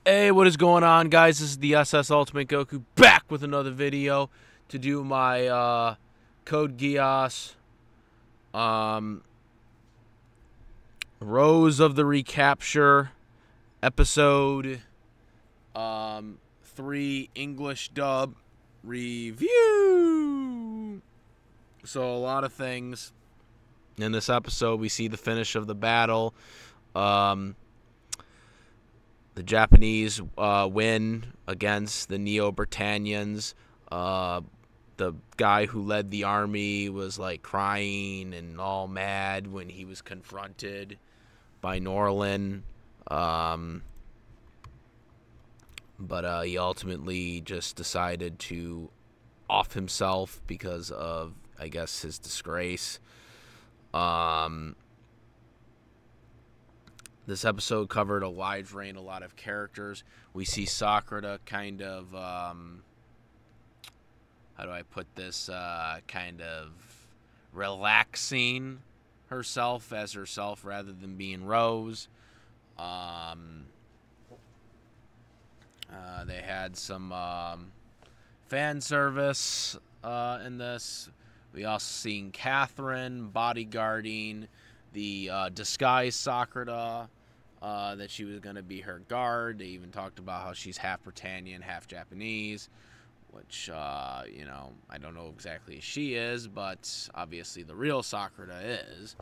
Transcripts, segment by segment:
Hey, what is going on, guys? This is the SS Ultimate Goku back with another video to do my Code Geass Rose of the Recapture episode 3 English dub review. So a lot of things in this episode. We see the finish of the battle. The Japanese win against the Neo-Britannians. The guy who led the army was like crying and all mad when he was confronted by Norlin. But he ultimately just decided to off himself because of, I guess, his disgrace. This episode covered a wide range, a lot of characters. We see Sakuya kind of, how do I put this, kind of relaxing herself as herself rather than being Rose. They had some fan service in this. We also seen Catherine bodyguarding the disguised Sakuya, that she was going to be her guard. They even talked about how she's half Britannian, half Japanese, which, you know, I don't know exactly if she is, but obviously the real Sakuya is.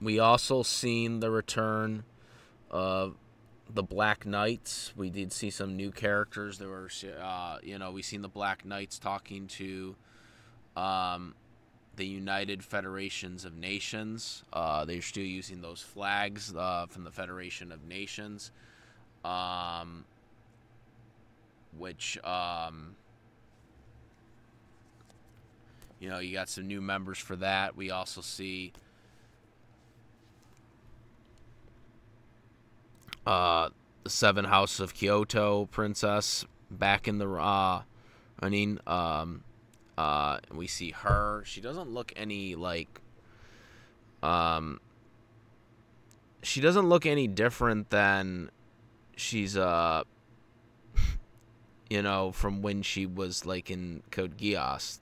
We also seen the return of the Black Knights. We did see some new characters. There were, you know, we seen the Black Knights talking to the United Federations of Nations. They're still using those flags from the Federation of Nations, which, you know, you got some new members for that. We also see the Seven Houses of Kyoto princess back in the running. We see her. She doesn't look any like she doesn't look any different than she's you know, from when she was like in Code Geass.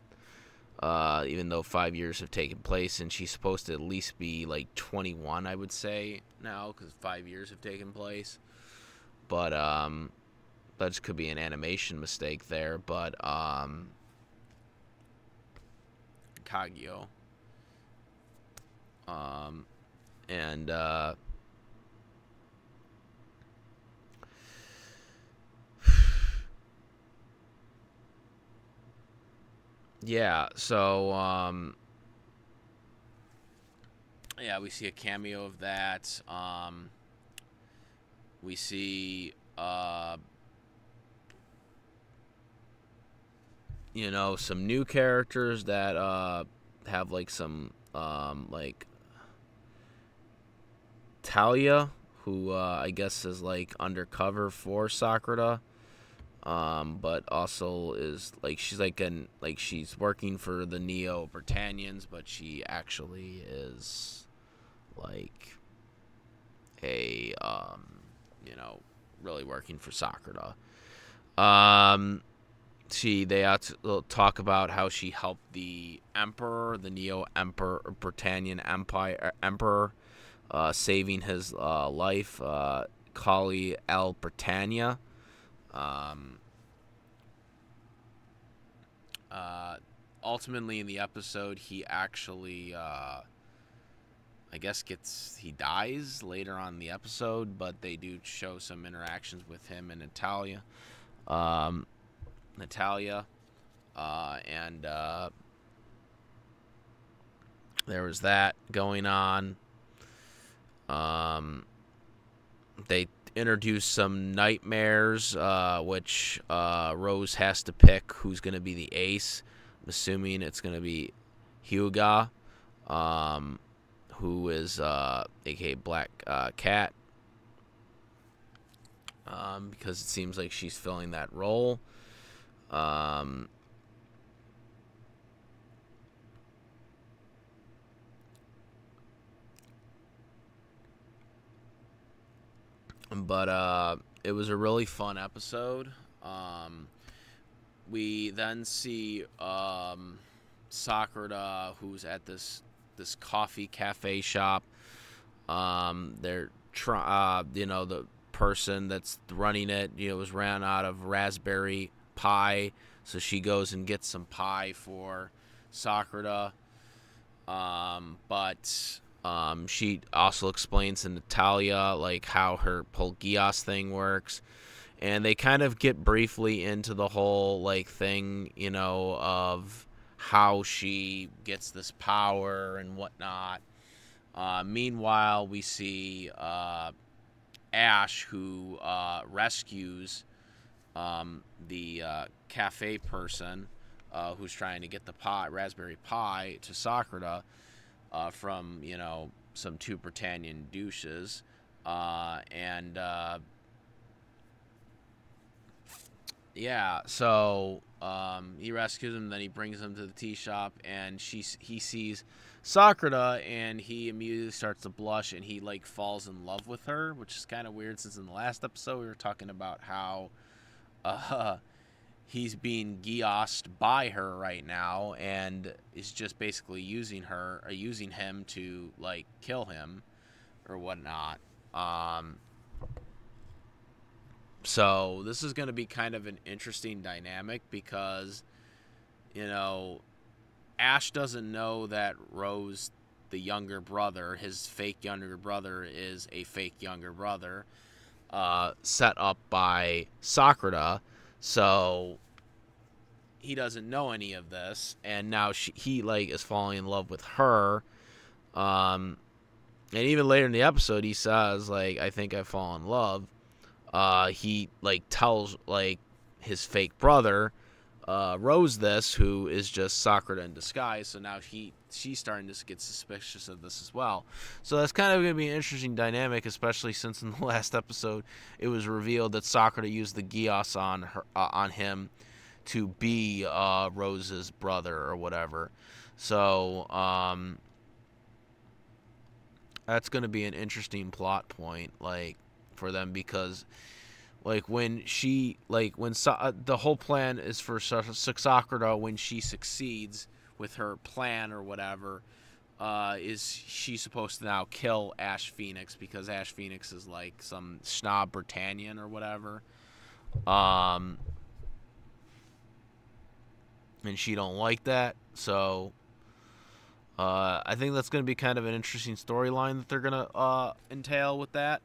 Even though 5 years have taken place, and she's supposed to at least be like 21, I would say now, because 5 years have taken place. But that just could be an animation mistake there. But Kagyo, and yeah, so yeah, we see a cameo of that. We see you know, some new characters that have like some like Talia, who I guess is like undercover for Sakuya. But also is like she's like she's working for the Neo Britannians, but she actually is like a you know, really working for Sakuya. They talk about how she helped the Emperor, the Neo Emperor, Britannian Empire Emperor, saving his life, Kali El Britannia. Ultimately, in the episode, he actually, I guess, he dies later on in the episode, but they do show some interactions with him and Natalia, and there was that going on. They introduced some nightmares, which Rose has to pick who's going to be the ace. I'm assuming it's going to be Hyuga, who is aka Black Cat, because it seems like she's filling that role. But it was a really fun episode. We then see Sakura, who's at this coffee cafe shop. They're the person that's running it, was ran out of raspberry pie, so she goes and gets some pie for Sakura. But she also explains to Natalia like how her whole Geass thing works, and they kind of get briefly into the whole like thing, of how she gets this power and whatnot. Meanwhile, we see Ash, who rescues the cafe person who's trying to get the raspberry pie to Sakura from, some two Britannian douches. So he rescues him, then he brings him to the tea shop, and he sees Sakura, and he immediately starts to blush, and he like falls in love with her, which is kind of weird since in the last episode we were talking about how he's being Geassed by her right now, and is just basically using him to like kill him or whatnot. So this is going to be kind of an interesting dynamic because, Ash doesn't know that Rose, the younger brother, his fake younger brother, is a fake younger brother set up by Sakura. So he doesn't know any of this, and now he is falling in love with her. And even later in the episode, he says, I think I've fallen in love. He tells his fake brother Rose this, who is just Sakura in disguise. So now she's starting to get suspicious of this as well. So that's kind of going to be an interesting dynamic, especially since in the last episode it was revealed that Sakura used the Geass on him to be Rose's brother or whatever. So that's going to be an interesting plot point for them, because the whole plan is for Sakura, when she succeeds with her plan or whatever, is she supposed to now kill Ash Phoenix, because Ash Phoenix is some snob Britannian or whatever, and she don't like that. So I think that's going to be kind of an interesting storyline that they're going to entail with that.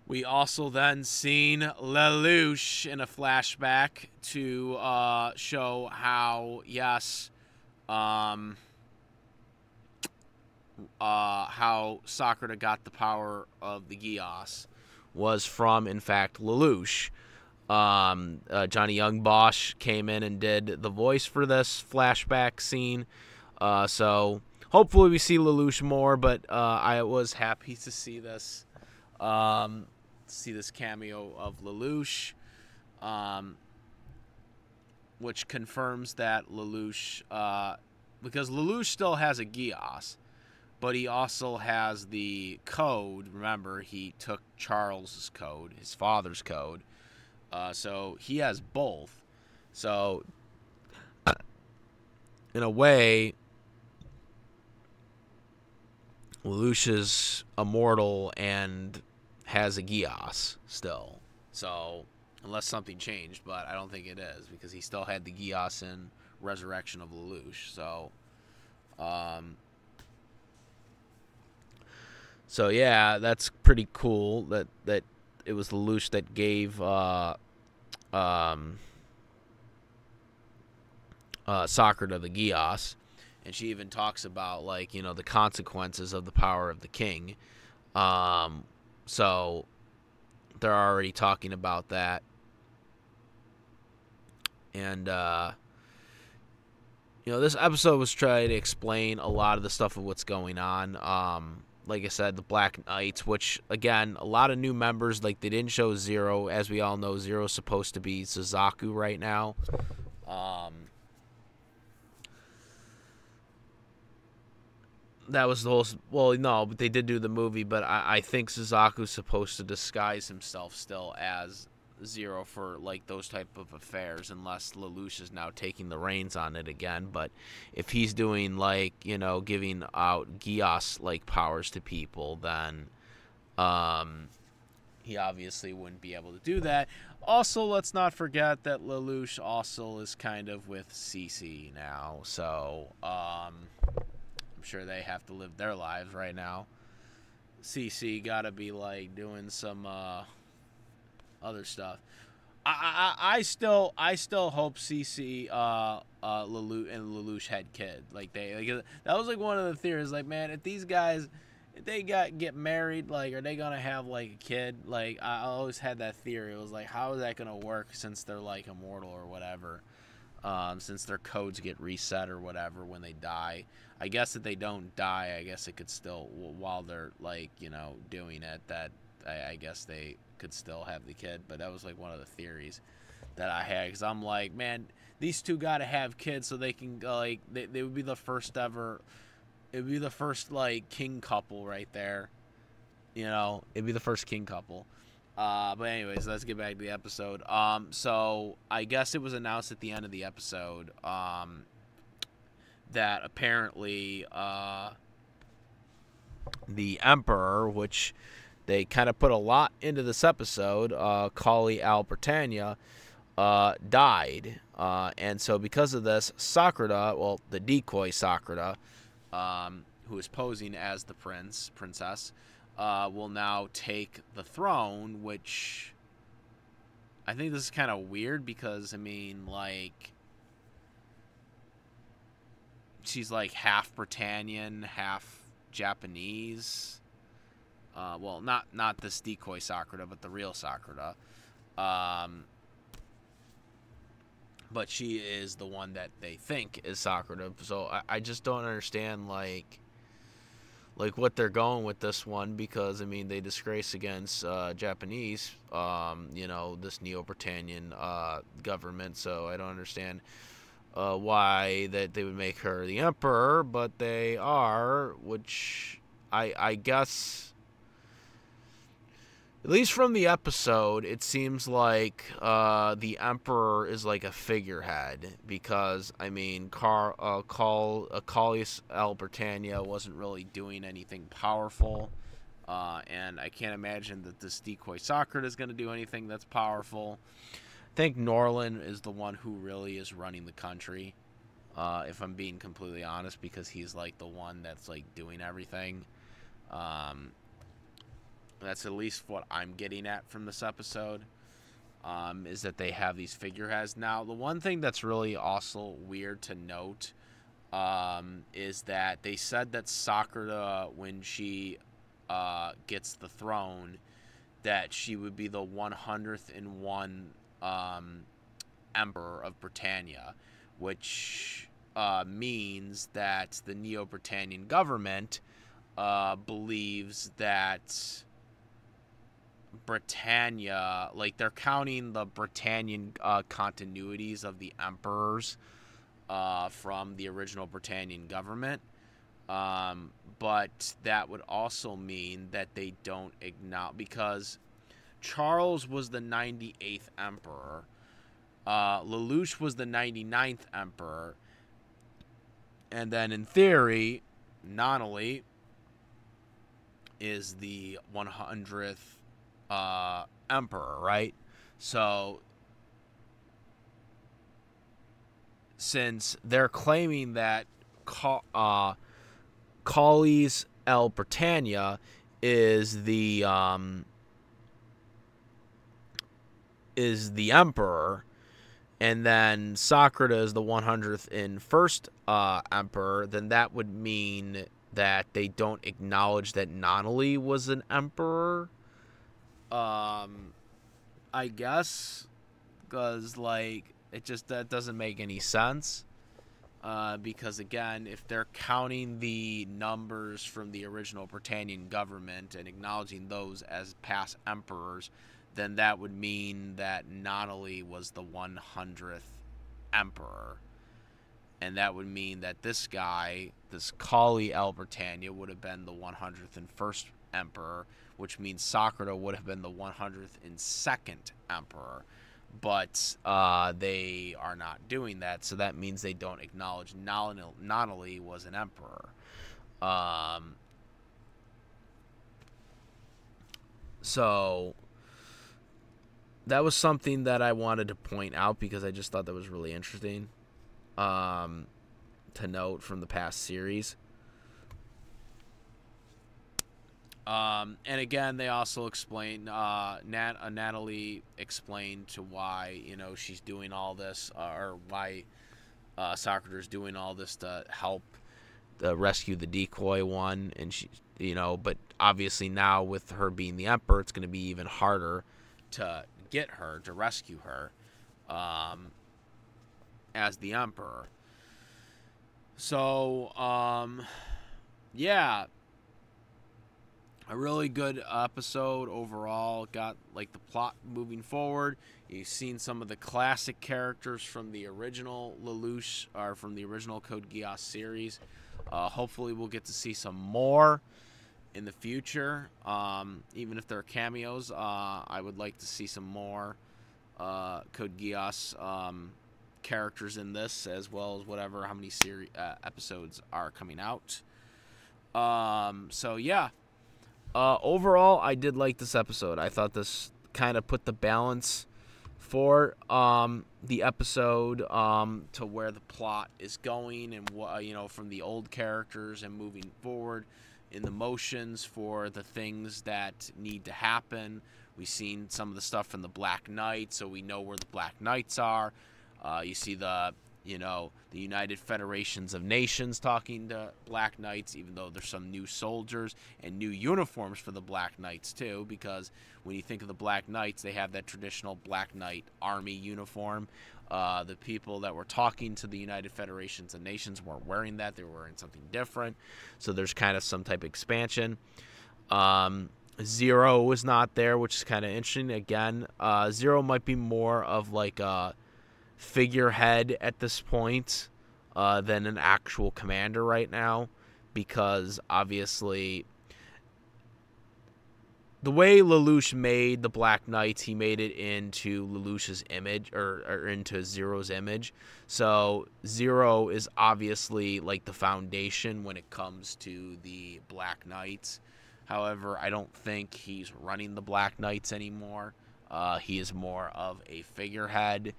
We also then seen Lelouch in a flashback to show how, yes, how Sakura got the power of the Geass was from, in fact, Lelouch. Johnny Young Bosch came in and did the voice for this flashback scene. So hopefully we see Lelouch more, but I was happy to see this cameo of Lelouch, which confirms that Lelouch, because Lelouch still has a Geass, but he also has the code. Remember, he took Charles's code, his father's code, so he has both. So in a way, Lelouch is immortal and has a Geass still. So, unless something changed, but I don't think it is, because he still had the Geass in Resurrection of Lelouch. So yeah, that's pretty cool that it was Lelouch that gave Sakura the Geass. And she even talks about, the consequences of the power of the king. So they're already talking about that. And, this episode was trying to explain a lot of the stuff of what's going on. Like I said, the Black Knights, which, again, a lot of new members. They didn't show Zero. As we all know, Zero's supposed to be Suzaku right now. That was the whole. Well, no, but they did do the movie. But I think Suzaku's supposed to disguise himself still as Zero for like those type of affairs, unless Lelouch is now taking the reins on it again. But if he's doing like giving out Geass like powers to people, then he obviously wouldn't be able to do that. Also, let's not forget that Lelouch also is kind of with Cece now, so I'm sure they have to live their lives right now. Cece gotta be like doing some other stuff. I still hope Cece Lelouch and Lelouch had kid. Like that was like one of the theories. Like, man, if these guys if they get married, like, are they gonna have like a kid? Like, I always had that theory. It was like, how is that gonna work since they're like immortal or whatever? Since their codes get reset or whatever when they die. I guess if they don't die, I guess it could still, while they're like doing it, that I guess they could still have the kid. But that was like one of the theories that I had, because I'm like, man, these two gotta have kids so they can like they would be the first ever. It would be the first like king couple right there. It'd be the first king couple. But anyways, let's get back to the episode. So I guess it was announced at the end of the episode that apparently the Emperor, which they kind of put a lot into this episode, Kali Al Britannia, died. And so because of this, Sakuya, well, the decoy Sakuya, who is posing as the princess, will now take the throne, which I think this is kind of weird because, I mean, like, she's like half Britannian, half Japanese. Well, not this decoy Sakuya, but the real Sakuya. But she is the one that they think is Sakuya. So I just don't understand, like what they're going with this one, because I mean they disgrace against Japanese, this Neo-Britannian government. So I don't understand why that they would make her the emperor, but they are, which I guess, at least from the episode, it seems like the Emperor is like a figurehead, because, I mean, Callius Al Britannia wasn't really doing anything powerful, and I can't imagine that this decoy Sakuya is going to do anything that's powerful. I think Norlin is the one who really is running the country, if I'm being completely honest, because he's like the one that's like doing everything. That's at least what I'm getting at from this episode, is that they have these figureheads. Now, the one thing that's really also weird to note is that they said that Sakuya, when she gets the throne, that she would be the 101 Emperor of Britannia, which means that the Neo-Britannian government believes that Britannia, like, they're counting the Britannian continuities of the emperors from the original Britannian government, but that would also mean that they don't acknowledge, because Charles was the 98th emperor, Lelouch was the 99th emperor, and then in theory Nonali is the 100th emperor, right? So since they're claiming that Callius Al Britannia is the emperor, and then Sakuya is the 101st emperor, then that would mean that they don't acknowledge that Nonali was an emperor. I guess, because, like, that doesn't make any sense. Because, again, if they're counting the numbers from the original Britannian government and acknowledging those as past emperors, then that would mean that Nonali was the 100th emperor. and that would mean that this guy, this Kali El Britannia, would have been the 101st emperor, which means Sakuya would have been the 102nd emperor. But they are not doing that, so that means they don't acknowledge Nanali was an emperor. So that was something that I wanted to point out because I just thought that was really interesting to note from the past series. And again, they also explain, Natalie explained to why, she's doing all this, or why Sakura's doing all this to help rescue the decoy one. And she, but obviously now with her being the emperor, it's going to be even harder to get her, to rescue her, as the emperor. So, yeah. A really good episode overall. Got the plot moving forward. You've seen some of the classic characters from the original Lelouch, or from the original Code Geass series. Hopefully we'll get to see some more in the future. Even if they're cameos, I would like to see some more Code Geass characters in this, as well as how many episodes are coming out. So yeah. Overall, I did like this episode. I thought this kind of put the balance for the episode to where the plot is going, and what from the old characters and moving forward in the motions for the things that need to happen. We've seen some of the stuff from the Black Knight, so we know where the Black Knights are. You see the United Federations of Nations talking to Black Knights, even though there's some new soldiers and new uniforms for the Black Knights too, because when you think of the Black Knights, they have that traditional Black Knight army uniform. The people that were talking to the United Federations of Nations weren't wearing that. They were wearing something different. So there's kind of some type of expansion. Zero was not there, which is kind of interesting. Again, Zero might be more of a figurehead at this point than an actual commander right now, because obviously the way Lelouch made the Black Knights, he made it into Lelouch's image, or into Zero's image. So Zero is obviously the foundation when it comes to the Black Knights. However, I don't think he's running the Black Knights anymore. He is more of a figurehead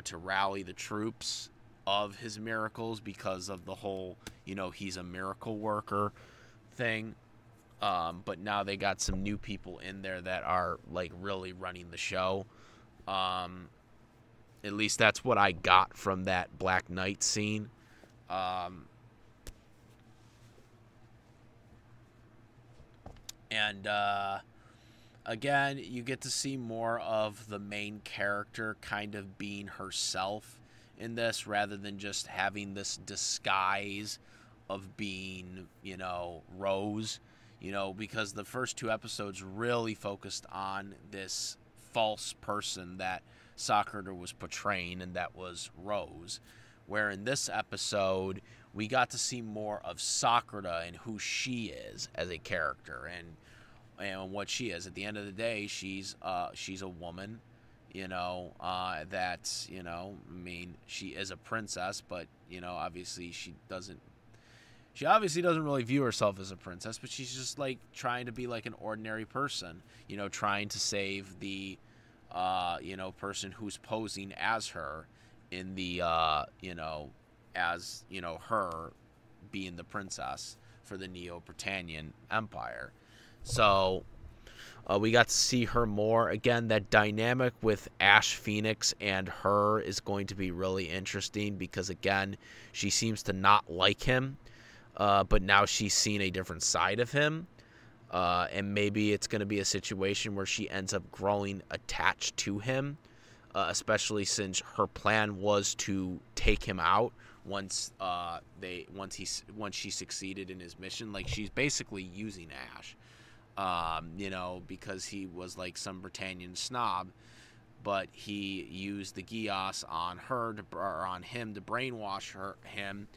to rally the troops of his miracles, because of the whole, he's a miracle worker thing. But now they got some new people in there that are really running the show. At least that's what I got from that Black Knight scene. And again, you get to see more of the main character kind of being herself in this, rather than just having this disguise of being, Rose, because the first two episodes really focused on this false person that Sakuya was portraying, and that was Rose. Where in this episode, we got to see more of Sakuya and who she is as a character, and what she is. At the end of the day, she's a woman, that, she is a princess, but, obviously she obviously doesn't really view herself as a princess, but she's just trying to be an ordinary person, trying to save the, person who's posing as her in the, as, her being the princess for the Neo-Britannian Empire. So we got to see her more. Again, that dynamic with Ash Phoenix and her is going to be really interesting, because, again, she seems to not like him, but now she's seen a different side of him. And maybe it's going to be a situation where she ends up growing attached to him, especially since her plan was to take him out once she succeeded in his mission. She's basically using Ash. Because he was some Britannian snob. but he used the Geass on her or on him to brainwash him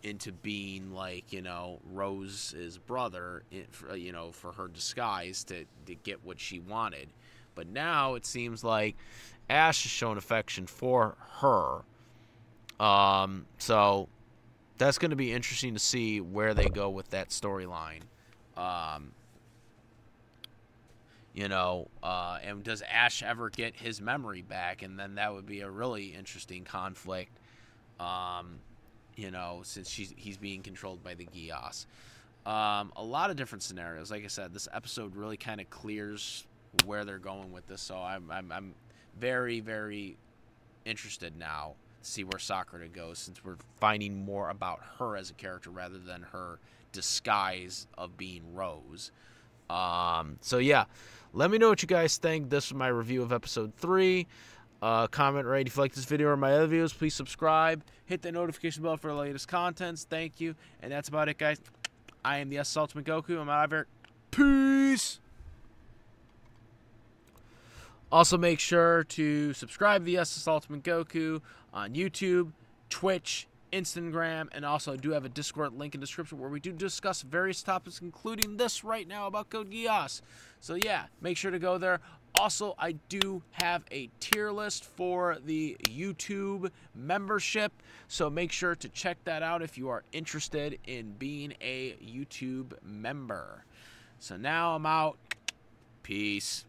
into being like, you know, Rose's brother, you know, for her disguise to get what she wanted. But now it seems like Ash has shown affection for her. So that's going to be interesting to see where they go with that storyline. You know, and does Ash ever get his memory back? And then that would be a really interesting conflict. You know, since he's being controlled by the Geass. A lot of different scenarios. Like I said, this episode really kind of clears where they're going with this. So I'm very, very interested now to see where Sakura goes, since we're finding more about her as a character rather than her disguise of being Rose. So yeah, let me know what you guys think. This was my review of episode 3. Comment, rate if you like this video or my other videos. Please subscribe. Hit the notification bell for the latest contents. Thank you. And that's about it, guys. I am the Ultimate Goku. I'm out of here. Peace. Also, make sure to subscribe to the Ultimate Goku on YouTube, Twitch, Instagram, and also I do have a Discord link in the description where we do discuss various topics, including this right now about Code Geass. So yeah, make sure to go there. Also, I do have a tier list for the YouTube membership, so make sure to check that out if you are interested in being a YouTube member. So now I'm out. Peace.